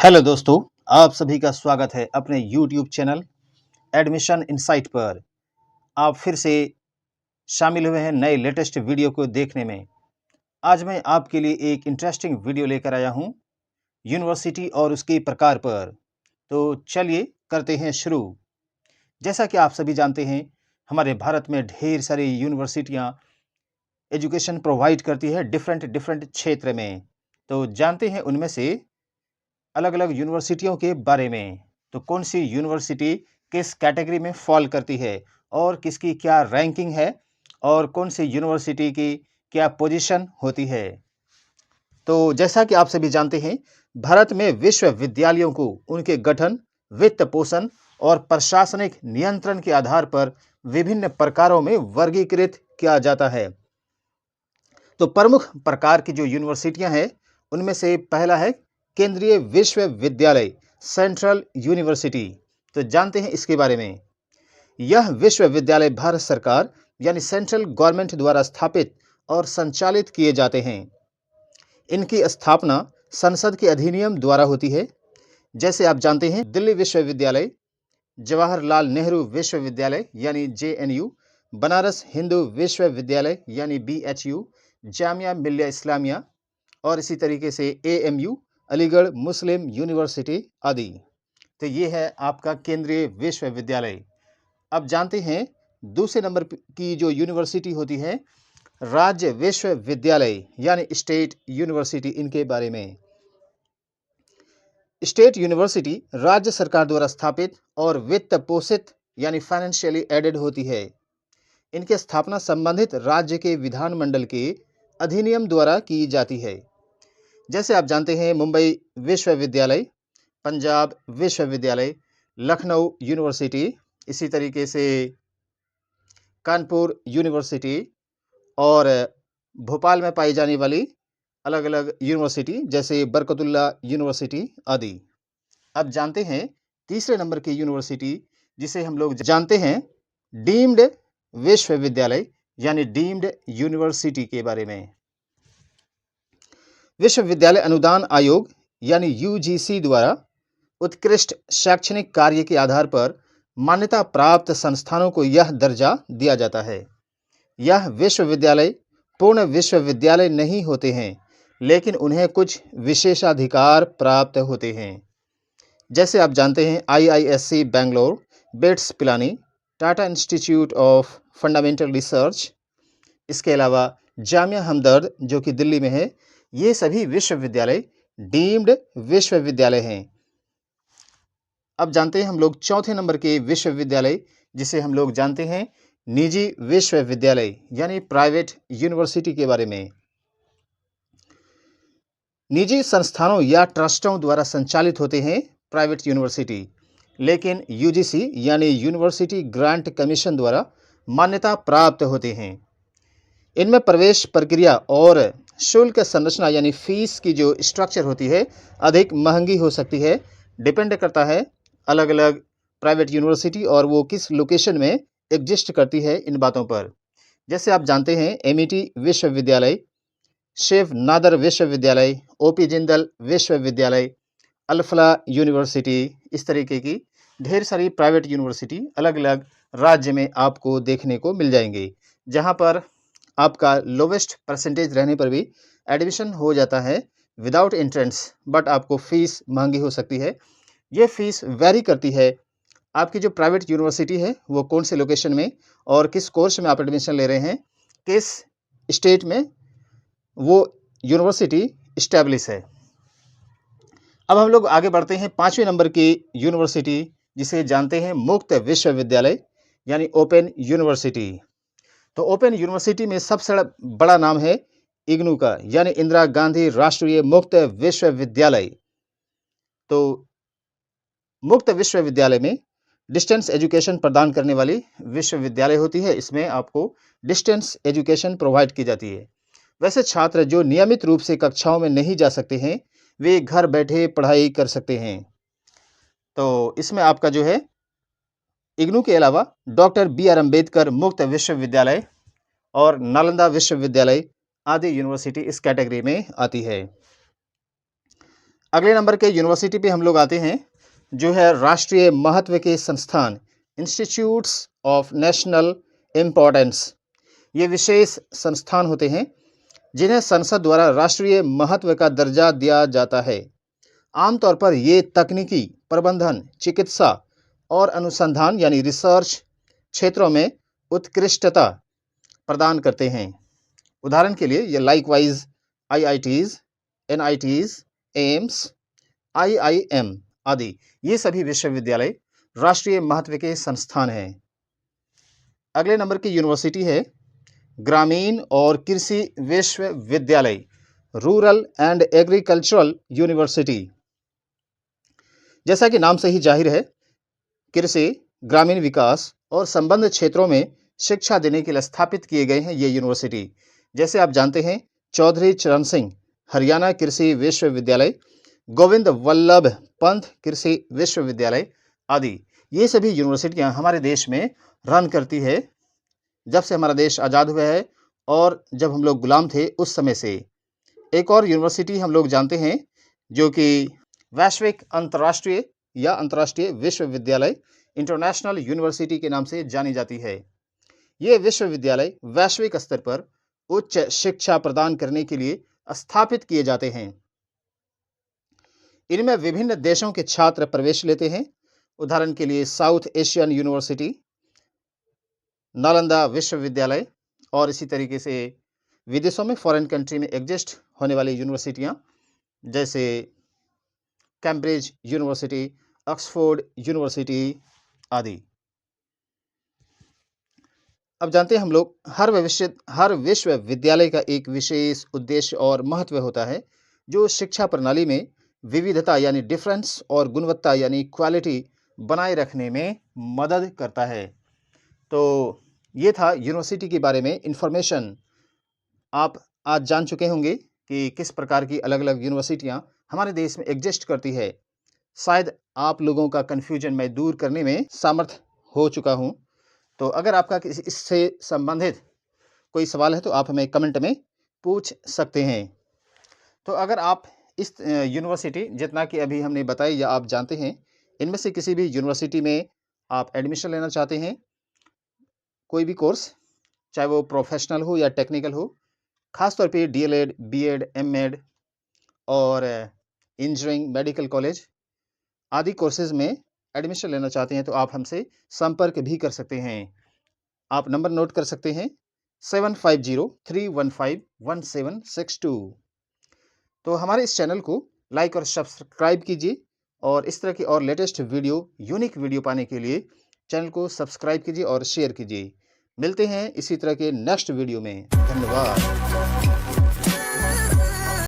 Hello दोस्तों, आप सभी का स्वागत है अपने YouTube चैनल एडमिशन इनसाइट पर। आप फिर से शामिल हुए हैं नए लेटेस्ट वीडियो को देखने में। आज मैं आपके लिए एक इंटरेस्टिंग वीडियो लेकर आया हूं यूनिवर्सिटी और उसके प्रकार पर। तो चलिए करते हैं शुरू। जैसा कि आप सभी जानते हैं, हमारे भारत में ढेर सारी यूनिवर्सिटियां एजुकेशन प्रोवाइड करती है डिफरेंट डिफरेंट क्षेत्र में। तो जानते हैं उनमें से अलग-अलग यूनिवर्सिटियों के बारे में। तो कौन सी यूनिवर्सिटी किस कैटेगरी में फॉल करती है और किसकी क्या रैंकिंग है और कौन सी यूनिवर्सिटी की क्या पोजीशन होती है। तो जैसा कि आप सभी जानते हैं, भारत में विश्वविद्यालयों को उनके गठन, वित्त पोषण और प्रशासनिक नियंत्रण के आधार पर विभिन्न प्रकारों में वर्गीकृत किया जाता है। तो प्रमुख प्रकार की जो यूनिवर्सिटियां हैं, उनमें से पहला है केंद्रीय विश्वविद्यालय, सेंट्रल यूनिवर्सिटी। तो जानते हैं इसके बारे में। यह विश्वविद्यालय भारत सरकार यानी सेंट्रल गवर्नमेंट द्वारा स्थापित और संचालित किए जाते हैं। इनकी स्थापना संसद के अधिनियम द्वारा होती है। जैसे आप जानते हैं, दिल्ली विश्वविद्यालय, जवाहरलाल नेहरू विश्वविद्यालय यानी JNU, बनारस हिंदू विश्वविद्यालय यानी BHU, जामिया मिल्लिया इस्लामिया और इसी तरीके से AMU, अलीगढ़ मुस्लिम यूनिवर्सिटी आदि। तो ये है आपका केंद्रीय विश्वविद्यालय। अब जानते हैं दूसरे नंबर की जो यूनिवर्सिटी होती है राज्य विश्वविद्यालय यानी स्टेट यूनिवर्सिटी, इनके बारे में। स्टेट यूनिवर्सिटी राज्य सरकार द्वारा स्थापित और वित्त पोषित यानी फाइनेंशियली एडेड होती है। इनकी स्थापना संबंधित राज्य के विधानमंडल के अधिनियम द्वारा की जाती है। जैसे आप जानते हैं, मुंबई विश्वविद्यालय, पंजाब विश्वविद्यालय, लखनऊ यूनिवर्सिटी, इसी तरीके से कानपुर यूनिवर्सिटी और भोपाल में पाई जाने वाली अलग अलग यूनिवर्सिटी जैसे बरकतुल्ला यूनिवर्सिटी आदि। अब जानते हैं तीसरे नंबर की यूनिवर्सिटी जिसे हम लोग जानते हैं डीम्ड विश्वविद्यालय यानी डीम्ड यूनिवर्सिटी के बारे में। विश्वविद्यालय अनुदान आयोग यानी UGC द्वारा उत्कृष्ट शैक्षणिक कार्य के आधार पर मान्यता प्राप्त संस्थानों को यह दर्जा दिया जाता है। यह विश्वविद्यालय पूर्ण विश्वविद्यालय नहीं होते हैं, लेकिन उन्हें कुछ विशेषाधिकार प्राप्त होते हैं। जैसे आप जानते हैं IISc Bangalore, bits Pilani, Tata institute of fundamental research, इसके अलावा जामिया हमदर्द जो कि दिल्ली में है, ये सभी विश्वविद्यालय डीम्ड विश्वविद्यालय हैं। अब जानते हैं हम लोग चौथे नंबर के विश्वविद्यालय जिसे हम लोग जानते हैं निजी विश्वविद्यालय यानी प्राइवेट यूनिवर्सिटी के बारे में। निजी संस्थानों या ट्रस्टों द्वारा संचालित होते हैं प्राइवेट यूनिवर्सिटी, लेकिन UGC यानी यूनिवर्सिटी ग्रांट कमीशन द्वारा मान्यता प्राप्त होते हैं। इनमें प्रवेश प्रक्रिया और शुल्क संरचना यानी फीस की जो स्ट्रक्चर होती है अधिक महंगी हो सकती है। डिपेंड करता है अलग अलग प्राइवेट यूनिवर्सिटी और वो किस लोकेशन में एग्जिस्ट करती है इन बातों पर। जैसे आप जानते हैं MET विश्वविद्यालय, शेख नादर विश्वविद्यालय, OP जिंदल विश्वविद्यालय, अल्फला यूनिवर्सिटी, इस तरीके की ढेर सारी प्राइवेट यूनिवर्सिटी अलग अलग राज्य में आपको देखने को मिल जाएंगे, जहां पर आपका लोवेस्ट परसेंटेज रहने पर भी एडमिशन हो जाता है विदाउट एंट्रेंस, बट आपको फीस महंगी हो सकती है। ये फीस वेरी करती है आपकी जो प्राइवेट यूनिवर्सिटी है वो कौन से लोकेशन में और किस कोर्स में आप एडमिशन ले रहे हैं, किस स्टेट में वो यूनिवर्सिटी इस्टेब्लिश है। अब हम लोग आगे बढ़ते हैं पांचवें नंबर की यूनिवर्सिटी जिसे जानते हैं मुक्त विश्वविद्यालय यानी ओपन यूनिवर्सिटी। तो ओपन यूनिवर्सिटी में सबसे बड़ा नाम है इग्नू का यानी इंदिरा गांधी राष्ट्रीय मुक्त विश्वविद्यालय। तो मुक्त विश्वविद्यालय में डिस्टेंस एजुकेशन प्रदान करने वाली विश्वविद्यालय होती है। इसमें आपको डिस्टेंस एजुकेशन प्रोवाइड की जाती है। वैसे छात्र जो नियमित रूप से कक्षाओं में नहीं जा सकते हैं वे घर बैठे पढ़ाई कर सकते हैं। तो इसमें आपका जो है इग्नू के अलावा डॉक्टर BR अम्बेडकर मुक्त विश्वविद्यालय और नालंदा विश्वविद्यालय आदि यूनिवर्सिटी इस कैटेगरी में आती है। अगले नंबर के यूनिवर्सिटी पे हम लोग आते हैं, जो है राष्ट्रीय महत्व के संस्थान, इंस्टीट्यूट्स ऑफ नेशनल इम्पोर्टेंस। ये विशेष संस्थान होते हैं जिन्हें संसद द्वारा राष्ट्रीय महत्व का दर्जा दिया जाता है। आमतौर पर ये तकनीकी, प्रबंधन, चिकित्सा और अनुसंधान यानी रिसर्च क्षेत्रों में उत्कृष्टता प्रदान करते हैं। उदाहरण के लिए ये likewise IITs, NITs, AIIMS, IIM आदि ये सभी विश्वविद्यालय राष्ट्रीय महत्व के संस्थान हैं। अगले नंबर की यूनिवर्सिटी है ग्रामीण और कृषि विश्वविद्यालय, रूरल एंड एग्रीकल्चरल यूनिवर्सिटी। जैसा कि नाम से ही जाहिर है, कृषि, ग्रामीण विकास और संबद्ध क्षेत्रों में शिक्षा देने के लिए स्थापित किए गए हैं ये यूनिवर्सिटी। जैसे आप जानते हैं, चौधरी चरण सिंह हरियाणा कृषि विश्वविद्यालय, गोविंद वल्लभ पंत कृषि विश्वविद्यालय आदि ये सभी यूनिवर्सिटियां हमारे देश में रन करती है जब से हमारा देश आज़ाद हुआ है और जब हम लोग गुलाम थे उस समय से। एक और यूनिवर्सिटी हम लोग जानते हैं जो कि वैश्विक अंतर्राष्ट्रीय या अंतर्राष्ट्रीय विश्वविद्यालय, इंटरनेशनल यूनिवर्सिटी के नाम से जानी जाती है। ये विश्वविद्यालय वैश्विक स्तर पर उच्च शिक्षा प्रदान करने के लिए स्थापित किए जाते हैं। इनमें विभिन्न देशों के छात्र प्रवेश लेते हैं। उदाहरण के लिए साउथ एशियन यूनिवर्सिटी, नालंदा विश्वविद्यालय और इसी तरीके से विदेशों में, फॉरेन कंट्री में एग्जिस्ट होने वाली यूनिवर्सिटियां जैसे कैम्ब्रिज यूनिवर्सिटी, ऑक्सफोर्ड यूनिवर्सिटी आदि। अब जानते हैं हम लोग, हर विश्वविद्यालय का एक विशेष उद्देश्य और महत्व होता है जो शिक्षा प्रणाली में विविधता यानी डिफरेंस और गुणवत्ता यानी क्वालिटी बनाए रखने में मदद करता है। तो ये था यूनिवर्सिटी के बारे में इंफॉर्मेशन। आप आज जान चुके होंगे कि किस प्रकार की अलग अलग यूनिवर्सिटियां हमारे देश में एग्जिस्ट करती है। शायद आप लोगों का कन्फ्यूजन मैं दूर करने में समर्थ हो चुका हूं। तो अगर आपका इससे संबंधित कोई सवाल है तो आप हमें कमेंट में पूछ सकते हैं। तो अगर आप इस यूनिवर्सिटी जितना कि अभी हमने बताया या आप जानते हैं, इनमें से किसी भी यूनिवर्सिटी में आप एडमिशन लेना चाहते हैं, कोई भी कोर्स, चाहे वो प्रोफेशनल हो या टेक्निकल हो, खासतौर पे DLED, BEd, MEd और इंजीनियरिंग, मेडिकल कॉलेज आदि कोर्सेज में एडमिशन लेना चाहते हैं तो आप हमसे संपर्क भी कर सकते हैं। आप नंबर नोट कर सकते हैं 7503151762। तो हमारे इस चैनल को लाइक और सब्सक्राइब कीजिए और इस तरह की और लेटेस्ट वीडियो, यूनिक वीडियो पाने के लिए चैनल को सब्सक्राइब कीजिए और शेयर कीजिए। मिलते हैं इसी तरह के नेक्स्ट वीडियो में। धन्यवाद।